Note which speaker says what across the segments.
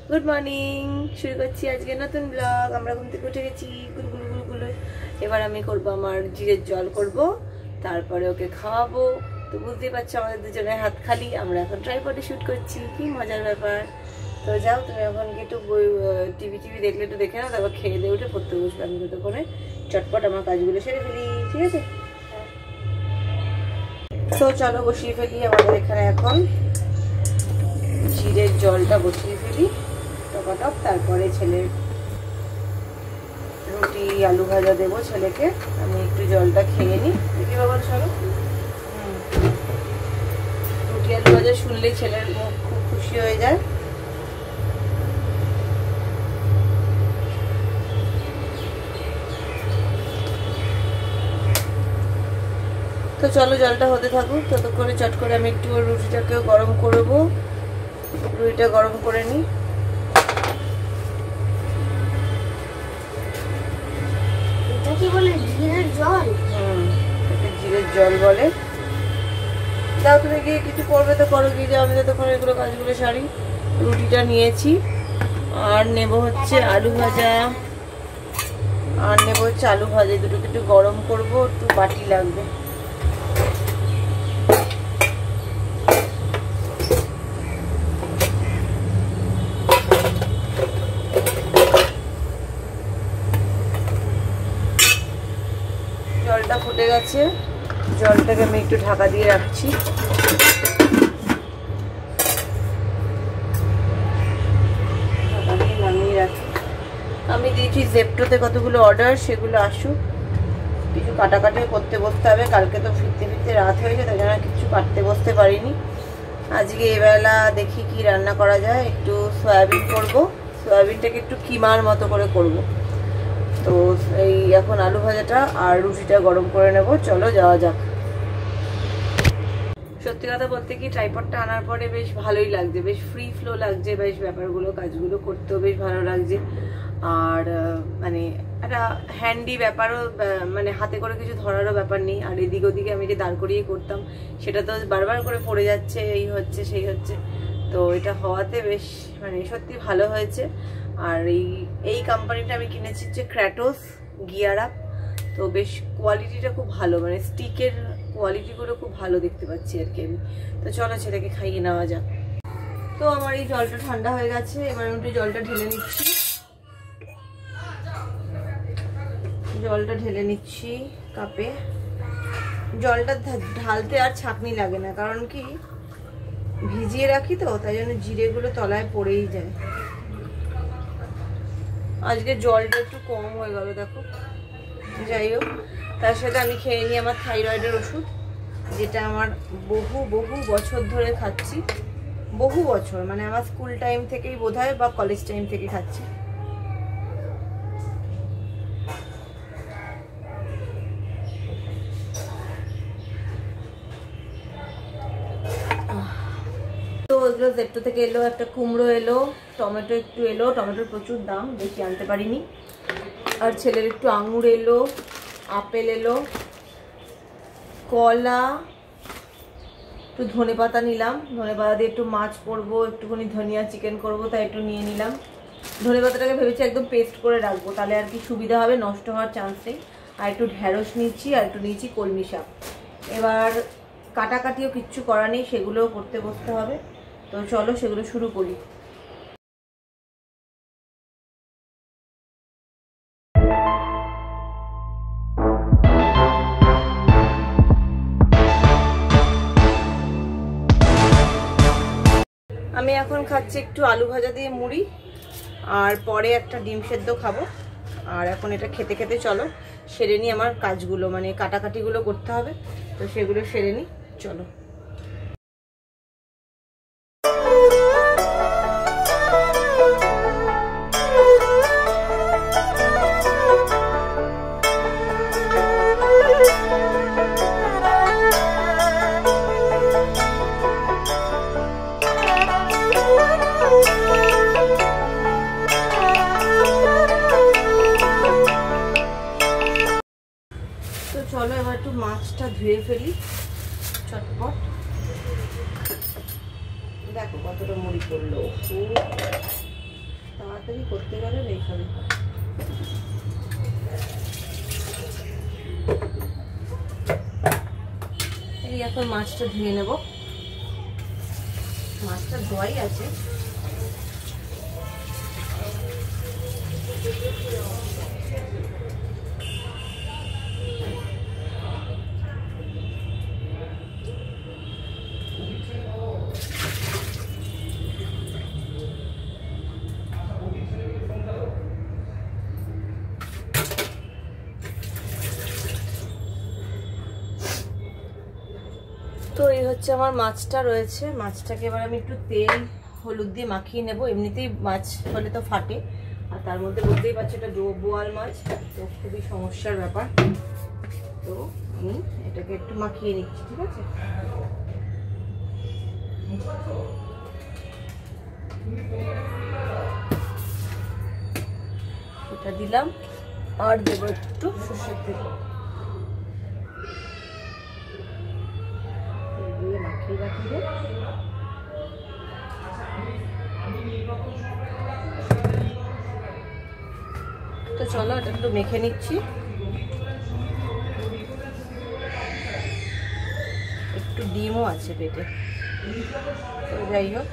Speaker 1: Good morning, শুরু করছি আজকে নতুন ব্লগ। আমরা ঘুম থেকে উঠে গেছি গুলো। এবার আমি করবো আমার জিরের জল করব, তারপরে ওকে খাওয়াবো। তো বুঝতেই পারছো আমাদের দুজনের হাত খালি। আমরা এখন ট্রাইপডে শুট করছি, কি মজার ব্যাপার। তো যাও তুমি এখন একটু টিভি দেখলে একটু দেখে নাও, তারপর খেয়ে দিয়ে উঠে পড়তে বসবে। আমি যত করে চটপট আমার কাজগুলো সেরে ফেলি, ঠিক আছে? তো চলো বসিয়ে ফেলি আমাদের এখানে এখন জিরের জলটা বসিয়ে ফেলি টপাটপ। তারপরে ছেলের রুটি আলু ভাজা দেবো ছেলেকে। আমি একটু জলটা খেয়ে নিই, দেখি বাবা। চলো, রুটি আলু ভাজা শুনলেই ছেলের মুখ খুব খুশি হয়ে যায়। তো চলো জলটা হতে থাকুক, ততক্ষণে চট করে আমি একটু রুটিটাকেও গরম করবো। রুটিটা গরম করে নিই।
Speaker 2: এটা কি বলে? জিরের জল?
Speaker 1: এটা জিরের জল বলে। যাও তুমি গিয়ে কিছু করবে তো করো, গিয়ে যাও। আমি ততক্ষণ এগুলো কাজগুলো সারি। রুটিটা নিয়েছি, আর নেব হচ্ছে আলু ভাজা, দুটোকে একটু গরম করবো, একটু বাটি লাগবে। জলটা ফুটে গেছে, জলটাকে আমি একটু ঢাকা দিয়ে রাখছি। ঢাকা দিয়ে নামিয়ে রাখি। আমি দিয়েছি জেপ্টোতে কতগুলো অর্ডার, সেগুলো আসুক। কিছু কাটাকাটিও করতে বসতে হবে। কালকে তো ফিরতে রাত হয়েছে, তাই জন্য কিছু কাটতে বসতে পারিনি। আজকে এবেলা দেখি কি রান্না করা যায়। একটু সয়াবিন করব, সয়াবিনটাকে একটু কিমার মতো করে করব। তো এই এখন আলু ভাজাটা আর রুটিটা গরম করে নেব। চলো যাওয়া যাক। সত্যি কথা বলতে কি, ট্রাইপডটা আনার পরে বেশ ভালোই লাগছে, বেশ ফ্রি ফ্লো লাগছে, বেশ ব্যাপারগুলো কাজগুলো করতেও বেশ ভালো লাগছে। আর মানে একটা হ্যান্ডি ব্যাপারও, মানে হাতে করে কিছু ধরারও ব্যাপার নেই। আর এদিক ওদিকে আমি যে দাঁড় করিয়ে করতাম, সেটা তো বারবার করে পড়ে যাচ্ছে, এই হচ্ছে সেই হচ্ছে। তো এটা হওয়াতে বেশ মানে সত্যি ভালো হয়েছে। আর এই কোম্পানিটা আমি কিনেছি যে ক্র্যাটোস গিয়ার আপ। তো বেশ কোয়ালিটিটা খুব ভালো, মানে স্টিকের কোয়ালিটিগুলো খুব ভালো দেখতে পাচ্ছি আর কি আমি। তো চলো ছেলেকে খাইয়ে নেওয়া যাক। তো আমার এই জলটা ঠান্ডা হয়ে গেছে, এবার আমি একটু জলটা ঢেলে নিচ্ছি কাপে। জলটা ঢালতে আর ছাঁকনি লাগে না, কারণ কি ভিজিয়ে রাখি তো, তাই জন্য জিরেগুলো তলায় পড়েই যায়। আজকে জলটা একটু কম হয়ে গেল দেখো। যাই হোক, তার সাথে আমি খেয়ে নিই আমার থাইরয়েডের ওষুধ, যেটা আমার বহু বছর ধরে খাচ্ছি। বহু বছর মানে আমার স্কুল টাইম থেকেই বোধহয়, বা কলেজ টাইম থেকে খাচ্ছি। তো ওগুলো জেপ্টো থেকে এলো, একটা কুমড়ো এলো, টমেটো একটু এলো। টমেটোর প্রচুর দাম, বেশি আনতে পারিনি। আর ছেলের একটু আঙুর এলো, আপেল এলো, কলা, একটু ধনেপাতা নিলাম। ধনেপাতা দিয়ে একটু মাছ করবো, একটুখানি ধনিয়া চিকেন করবো, তাই একটু নিয়ে নিলাম। ধনেপাতাটাকে ভেবেছি একদম পেস্ট করে রাখবো, তাহলে আর কি সুবিধা হবে, নষ্ট হওয়ার চান্স নেই। আর একটু ঢ্যাঁড়স নিচ্ছি, আর একটু নিয়েছি কলমি শাক। এবার কাটাকাটিও কিচ্ছু করা নেই, সেগুলোও করতে বসতে হবে। তো চলো সেগুলো শুরু করি। আমি এখন খাচ্ছি একটু আলু ভাজা দিয়ে মুড়ি, আর পরে একটা ডিম সেদ্ধ খাবো। আর এখন এটা খেতে খেতে চলো সেরে নিই আমার কাজগুলো, মানে কাটাকাটিগুলো করতে হবে, তো সেগুলো সেরে নিই। চলো। চলো এবার একটু মাছটা ধুয়ে ফেলি চটপট। দেখো কতটা মুড়ি করলো। তাড়াতাড়ি করতে গেলে এইখানে এই এখন মাছটা ধুয়ে নেব। মাছটা ধোয়াই আছে। তো এই হচ্ছে আমার মাছটা রয়েছে। মাছটাকে এবার আমি একটু তেল হলুদ দিয়ে মাখিয়ে নেব। এমনিতেই মাছ হলে তো ফাটে, আর তার মধ্যে বুঝতেই পারছি এটা বোয়াল মাছ, তো খুবই সমস্যার ব্যাপার। তো আমি এটাকে একটু মাখিয়ে নিচ্ছি, ঠিক আছে? এটা দিলাম, আর দেবো একটু সরষের তেল। মাখিয়ে রাখবো। তো চলো এটা একটু মেখে নিচ্ছি। একটু ডিমও আছে পেটে, তো যাই হোক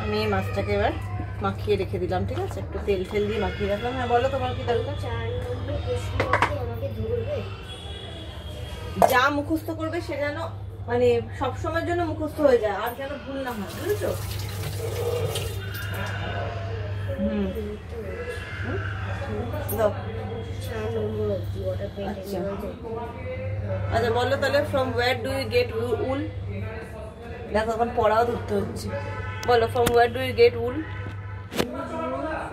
Speaker 1: আমি এই মাছটাকে এবার মাখিয়ে রেখে দিলাম, ঠিক আছে? একটু তেল ফেল দিয়ে মাখিয়ে রাখলাম। হ্যাঁ বলো, তোমার কি দরকার? যা মুখস্থ করবে সে যেন মানে সবসময়ের জন্য মুখস্থ হয়ে যায়, আর যেন ভুল না হয়, বুঝেছো? আচ্ছা বলো তাহলে, from where do you get wool? দেখো এখন পড়াও ধরতে হচ্ছে। বলো, from where do you get wool?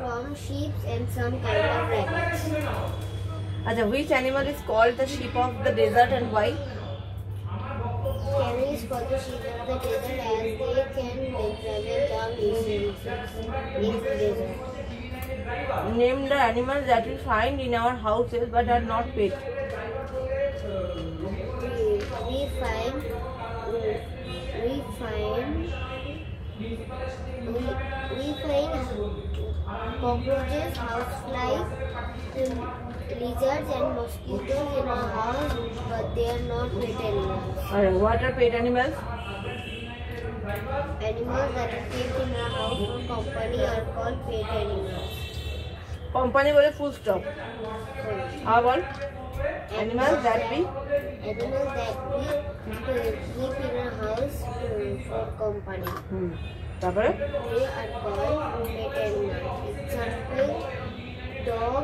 Speaker 2: From sheep and some kind of rabbits.
Speaker 1: Acha, which animal is called the sheep of the desert and why?
Speaker 2: Camel is called the sheep of the desert as they can travel down in the desert.
Speaker 1: Name the animals that we find in our houses but are not pet.
Speaker 2: We find cockroaches, houseflies, lizards and mosquitoes in our house, but they are not pet animals.
Speaker 1: Alright, what are pet animals?
Speaker 2: Animals that are kept in our house for company are called pet animals.
Speaker 1: Company bole full stop. How about animals that we
Speaker 2: keep in our house for company.
Speaker 1: তারপরে
Speaker 2: They are called pet animals. Example: dog,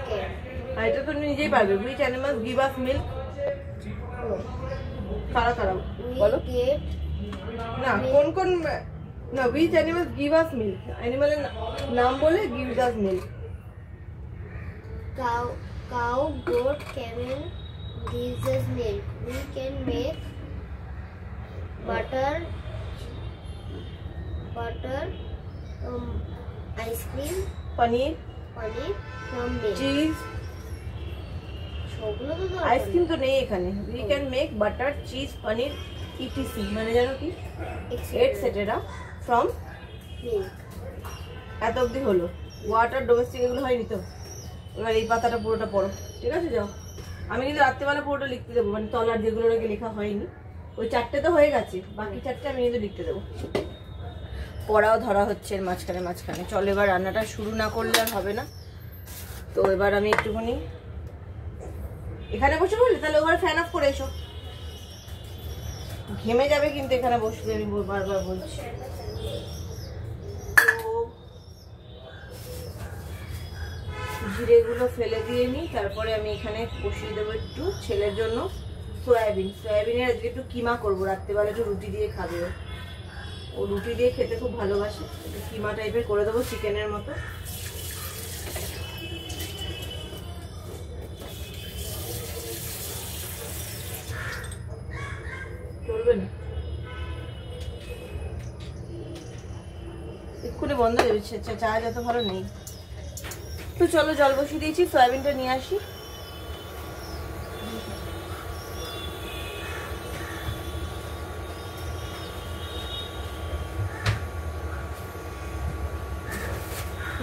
Speaker 2: cat.
Speaker 1: আর এটা তো নিজেই পারবে। which animals give us milk? কারা কারা বলো?
Speaker 2: We get
Speaker 1: না কোন কোন না which animals give us milk? অ্যানিমালের নাম বলে gives us milk.
Speaker 2: cow, goat, camel gives us milk. We can make butter, ice cream,
Speaker 1: paneer,
Speaker 2: from milk.
Speaker 1: Cheese,
Speaker 2: সবগুলো তো দরকার
Speaker 1: আইসক্রিম তো নেই এখানে। we can make butter, cheese, paneer, etc মানে জানো কি এটসেট্রা from
Speaker 2: milk.
Speaker 1: এত অবধি হলো। ওয়াটার, ডোমেস্টিক এগুলো হয়নি তো। এবার এই পাতাটা পুরোটা পড়ো, ঠিক আছে? যাও, আমি কিন্তু রাত্রেবেলা পুরোটা লিখতে দেবো, মানে তলার যেগুলো নাকি লেখা হয়নি। ওই চারটে তো হয়ে গেছে, বাকি চারটে আমি কিন্তু লিখতে দেবো। পড়াও ধরা হচ্ছে মাঝখানে মাঝখানে। চলো এবার রান্নাটা শুরু না করলে আর হবে না। তো এবার আমি একটুখানি এখানে বসে বললি, তাহলে ওবার ফ্যান অফ করে এসো, ঘেমে যাবে কিন্তু এখানে বসলে, আমি বারবার বলছি। জিরেগুলো ফেলে দিয়ে নিই, তারপরে আমি এখানে কষিয়ে দেবো একটু ছেলের জন্য সয়াবিন। সয়াবিনের আজকে একটু কিমা করবো, রাত্রেবেলা একটু রুটি দিয়ে খাবে ও রুটি দিয়ে খেতে খুব ভালোবাসে। একটু কিমা টাইপের করে দেবো চিকেনের মতো। চলবে না, এক্ষুনি বন্ধ হয়ে যাচ্ছে, চা যত ভালো নেই। তো চলো জল বসিয়ে দিয়েছি, সয়াবিনটা নিয়ে আসি।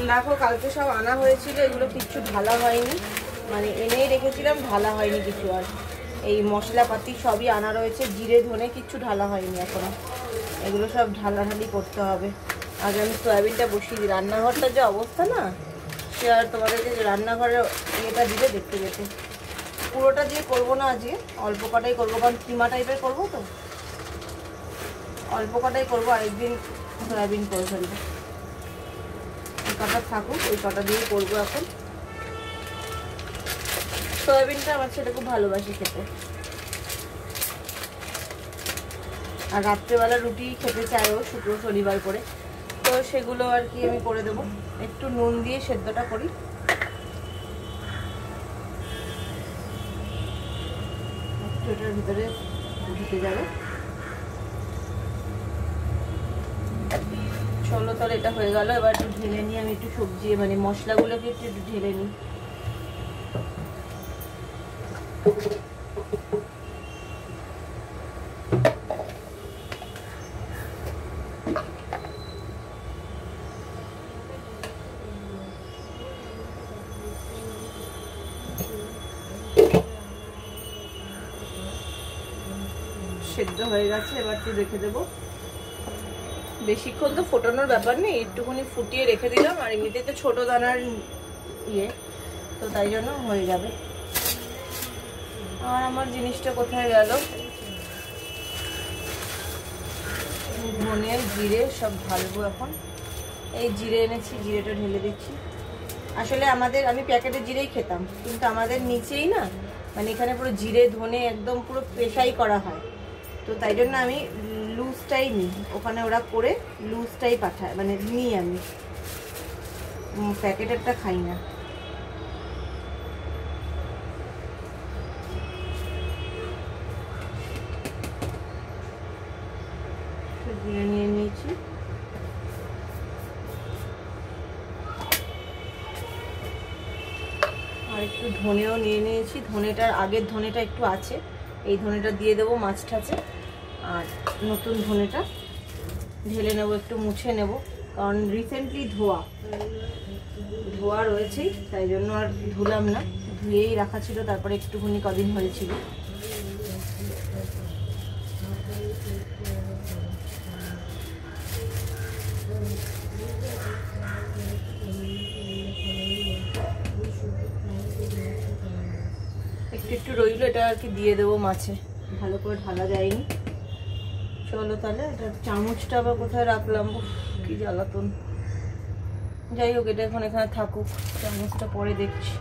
Speaker 1: দেখো কালকে সব আনা হয়েছিল, এগুলো কিচ্ছু ঢালা হয়নি, মানে এনেই রেখেছিলাম, ঢালা হয়নি কিছু। আর এই মশলাপাতি সবই আনা রয়েছে, জিরে ধনে কিচ্ছু ঢালা হয়নি এখনো, এগুলো সব ঢালাঢালি করতে হবে। আগে আমি সয়াবিনটা বসিয়ে দিই, রান্নাঘরটার যে অবস্থা না, সে আর তোমাদেরকে রান্নাঘরের ইয়েটা দিলে দেখতে যেতে। পুরোটা দিয়ে করবো না আজকে, অল্প কটাই করবো, কারণ কিমা টাইপের করবো তো, অল্প কটাই করবো, আরেকদিন সয়াবিন করে ফেলবো। ওই কটা থাকুক, ওই কটা দিয়ে করবো এখন। সয়াবিনটা আমার ছেলে খুব ভালোবাসি খেতে, আর রাত্রেবেলা রুটি খেতে চাইও শুক্র শনিবার করে, তো সেগুলো আর কি আমি করে দেবো। একটু নুন দিয়ে সেদ্ধটা করি, একটু এটার ভিতরে ঢুকে যাবে। চলো তাহলে এটা হয়ে গেল, এবার একটু ঢেলে নিই। আমি একটু সবজি মানে মশলাগুলোকে একটু ঢেলে নিই। সেদ্ধ হয়ে গেছে, এবার একটু রেখে দেবো। বেশিক্ষণ তো ফোটানোর ব্যাপার নেই, একটুখানি ফুটিয়ে রেখে দিলাম, আর এমনিতে তো ছোট দানার ইয়ে, তো তাই জন্য হয়ে যাবে। আর আমার জিনিসটা কোথায় গেল? ধনে জিরে সব ঢালবো এখন। এই জিরে এনেছি, জিরেটা ঢেলে দিচ্ছি। আসলে আমি প্যাকেটের জিরেই খেতাম, কিন্তু আমাদের নিচেই না, মানে এখানে পুরো জিরে ধনে একদম পুরো পেশাই করা হয়, তো তাই জন্য আমি লুজটাই নিই। ওখানে ওরা করে লুজটাই পাঠায়, মানে নিই আমি, প্যাকেটেরটা খাই না। জিরে নিয়ে নিয়েছি, আর একটু ধনেও নিয়ে নিয়েছি। ধনেটার আগের ধনেটা একটু আছে, এই ধনেটা দিয়ে দেবো মাছ ঠাচে, আর নতুন ধনেটা ঢেলে নেবো, একটু মুছে নেব, কারণ রিসেন্টলি ধোয়া রয়েছেই, তাই জন্য আর ধুলাম না, ধুয়েই রাখা ছিল, তারপরে একটুখানি কদিন হয়েছিল। একটু রইল, এটা আর কি দিয়ে দেবো মাছে, ভালো করে ঢালা যায়নি। চলো তাহলে, এটা চামচটা আবার কোথায় রাখলাম, কি জ্বালাতন। যাই হোক, এটা এখন এখানে থাকুক, চামচটা পরে দেখছি।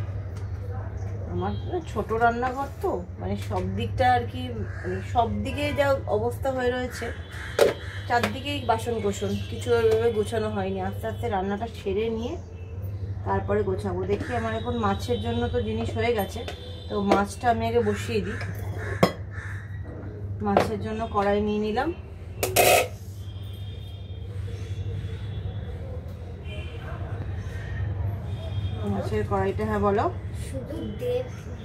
Speaker 1: আমার ছোট রান্নাঘর তো, মানে সব দিকটা আর কি, মানে সব দিকে যা অবস্থা হয়ে রয়েছে, চারদিকেই বাসন কোসন, কিছু ওইভাবে গোছানো হয়নি। আস্তে আস্তে রান্নাটা সেরে নিয়ে তারপরে গোছাবো। দেখি আমার এখন মাছের জন্য তো জিনিস হয়ে গেছে, তো মাছটা আমি আগে বসিয়ে দিই। মাছের জন্য কড়াই নিয়ে নিলাম, মাছের কড়াইটা, হ্যাঁ বলো।
Speaker 2: শুধু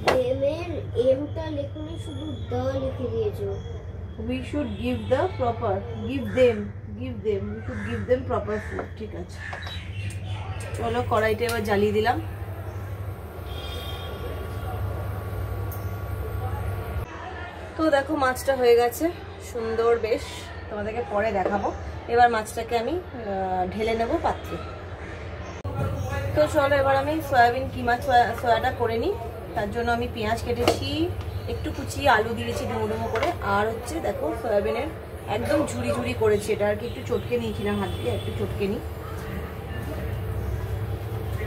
Speaker 2: দেমের এমটা লেখনি, শুধু দা লিখে দিয়েছো।
Speaker 1: We should give them we should give them proper food, ঠিক আছে। চলো কড়াইটা এবার জ্বালিয়ে দিলাম। তো দেখো মাছটা হয়ে গেছে সুন্দর, বেশ, তোমাদেরকে পরে দেখাবো। এবার মাছটাকে আমি ঢেলে নেব পাত্রে। তো চলো এবার আমি সয়াবিন কিমা সয়াটা করে নিই। তার জন্য আমি পেঁয়াজ কেটেছি, একটু কুচিয়ে আলু দিয়েছি ডুমো ডুমো করে, আর হচ্ছে দেখো সয়াবিনের একদম ঝুড়ি ঝুড়ি করেছি, এটা আর কি একটু চটকে নিয়েছিলাম হাত দিয়ে, একটু চটকে নিই।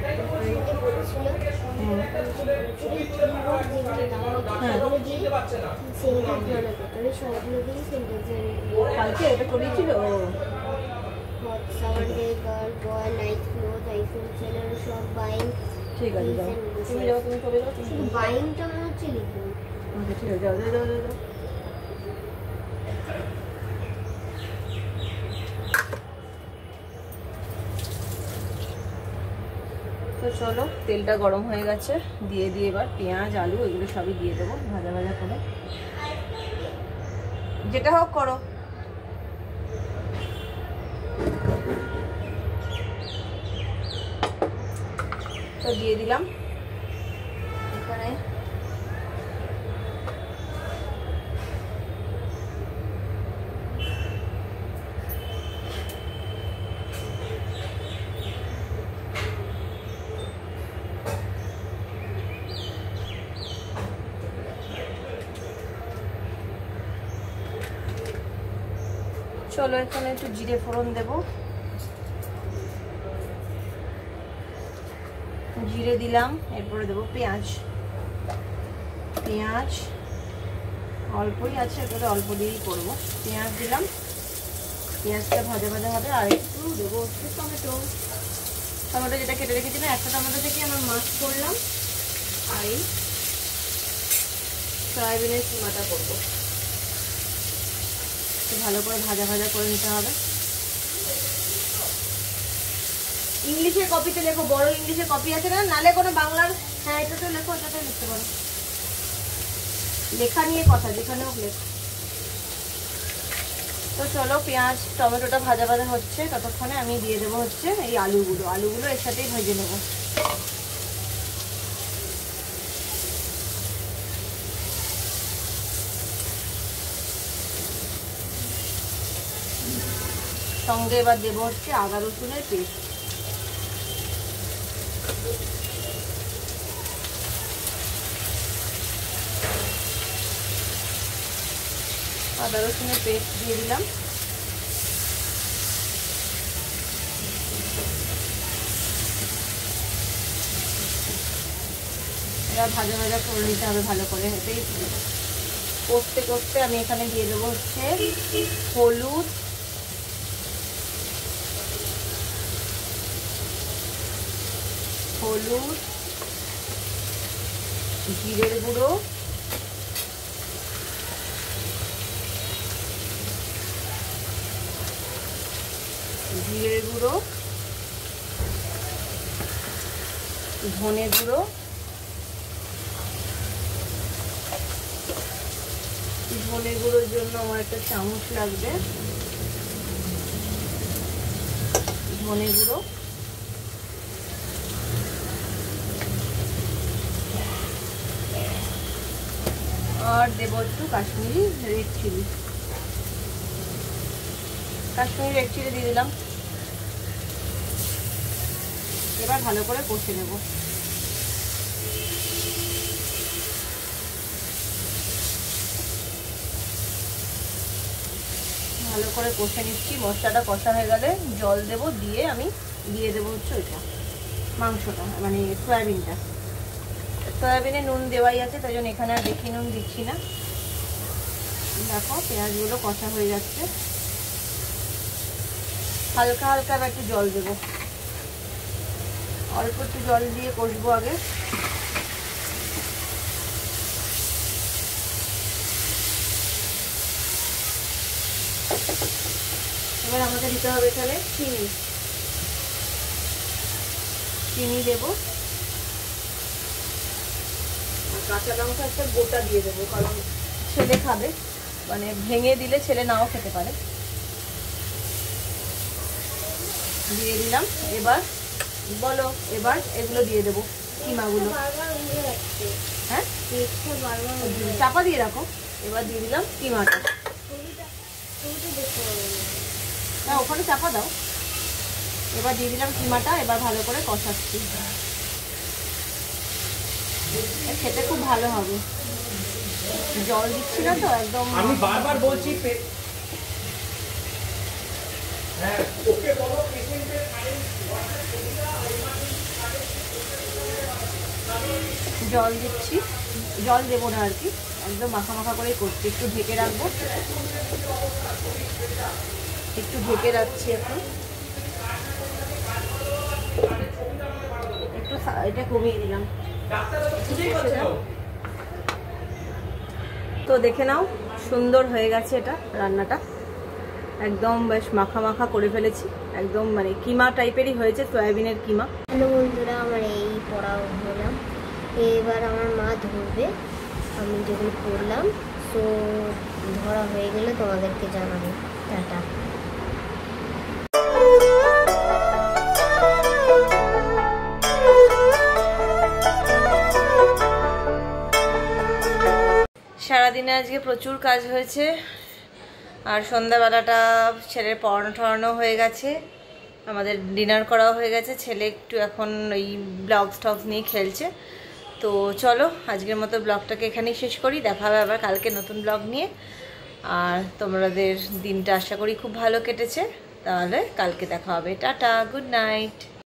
Speaker 1: কালকে এটা করেছিল, ঠিক আছে যাও, তুমি যাও, তুমি চলে যাও,
Speaker 2: শুধু বাইংটা মনে হচ্ছে লিখবো।
Speaker 1: আচ্ছা ঠিক আছে, যাও যাও যাও যাও। তো চলো তেলটা গরম হয়ে গেছে, দিয়ে এবার পেঁয়াজ আলু এগুলো সবই দিয়ে দেবো ভাজা ভাজা করে, যেটা হোক করো। তো দিয়ে দিলাম এখানে চলো এখানে একটু জিরে ফোড়ন দেব, জিরে দিলাম, এরপরে দেবো পেঁয়াজ। পেঁয়াজ অল্পই আছে, এরপরে অল্প দিয়েই করবো। পেঁয়াজ দিলাম, পেঁয়াজটা ভাজা ভাজা হবে। আর একটু দেবো হচ্ছে টমেটো। টমেটো যেটা কেটে রেখেছিলাম, একটা টমেটো থেকে আমার মাছ করলাম। আর এই সয়াবিনের কিমাটা করবো, ভালো করে ভাজা ভাজা করে নিতে হবে। ইংলিশে কপিতে লেখো, বড় ইংলিশে কপি আছে না, নালে কোনো বাংলার, হ্যাঁ এটা তো লেখো, এটাতে লিখতে পারো। লেখা নিয়ে কথা, যেখানে হোক লেখো। তো চলো পেঁয়াজ টমেটোটা ভাজা ভাজা হচ্ছে, ততক্ষণে আমি দিয়ে দেবো হচ্ছে এই আলুগুলো। আলুগুলো এর সাথেই ভেজে নেব। সঙ্গে এবার দেবো হচ্ছে আদা রসুনের পেস্ট। আদা রসুনের পেস্ট দিয়ে দিলাম। এবার ভাজা ভাজা করে নিতে হবে ভালো করে। এতেই কষতে কষতে আমি এখানে দিয়ে দেবো হচ্ছে হলুদ, হলুদ, জিরের গুঁড়ো, জিরের গুঁড়ো, ধনে গুঁড়ো, ধনে গুঁড়োর জন্য আমার একটা চামচ লাগবে। ধনে গুঁড়ো, আর দেবো একটু Kashmiri red chilli. Kashmiri red chilli দিয়ে দিলাম। এবার ভালো করে কষে নেব। ভালো করে কষে নিচ্ছি। মশলাটা কষা হয়ে গেলে জল দেব, দিয়ে আমি দিয়ে দেবো হচ্ছে ওইটা মাংসটা, মানে সয়াবিনটা। সয়াবিনে নুন দেওয়াই আছে, তাই জন্য এখানে আর বেশি নুন দিচ্ছি না। দেখো পেঁয়াজগুলো কষা হয়ে যাচ্ছে। হালকা হালকা একটু জল দেবো, অল্প একটু জল দিয়ে কষবো আগে। এবার আমাকে দিতে হবে এখানে চিনি। চিনি দেবো, আর কাঁচা লঙ্কা একটা গোটা দিয়ে দেবো, কারণ ছেলে খাবে, মানে ভেঙে দিলে ছেলে নাও খেতে পারে। দিয়ে দিলাম। এবার বলো, এবার এগুলো দিয়ে দেবো কিমাগুলো। হ্যাঁ চাপা দিয়ে রাখো। এবার দিয়ে দিলাম কিমাটা। হ্যাঁ ওখানে চাপা দাও। এবার দিয়ে দিলাম কিমাটা। এবার ভালো করে কষাচ্ছি। খেতে খুব ভালো হবে। জল দিচ্ছি না তো একদম।
Speaker 3: আমি বারবার বলছি
Speaker 1: জল দিচ্ছি, জল দেবো না আর কি, একদম মাখা মাখা করেই করছি। একটু ঢেকে রাখবো, একটু ঢেকে রাখছি এখন। একটু এটা কমিয়ে দিলাম। তো দেখে নাও, সুন্দর হয়ে গেছে এটা রান্নাটা। একদম বেশ মাখা মাখা করে ফেলেছি, একদম মানে কিমা টাইপেরই হয়েছে, সয়াবিনের কিমা।
Speaker 2: হ্যালো বন্ধুরা, আমার এই পড়াও হলাম। এবার আমার মা ধরবে, আমি যেগুলো করলাম। সো ধরা হয়ে গেলে তোমাদেরকে জানাবো। টাটা।
Speaker 1: সারাদিনে আজকে প্রচুর কাজ হয়েছে, আর সন্ধ্যাবেলাটা ছেলের পড়ানো টড়ানো হয়ে গেছে, আমাদের ডিনার করাও হয়ে গেছে। ছেলে একটু এখন ওই ব্লগস টগস নিয়ে খেলছে। তো চলো আজকের মতো ব্লগটাকে এখানেই শেষ করি, দেখা হবে আবার কালকে নতুন ব্লগ নিয়ে। আর তোমাদের দিনটা আশা করি খুব ভালো কেটেছে, তাহলে কালকে দেখা হবে। Tata, good night.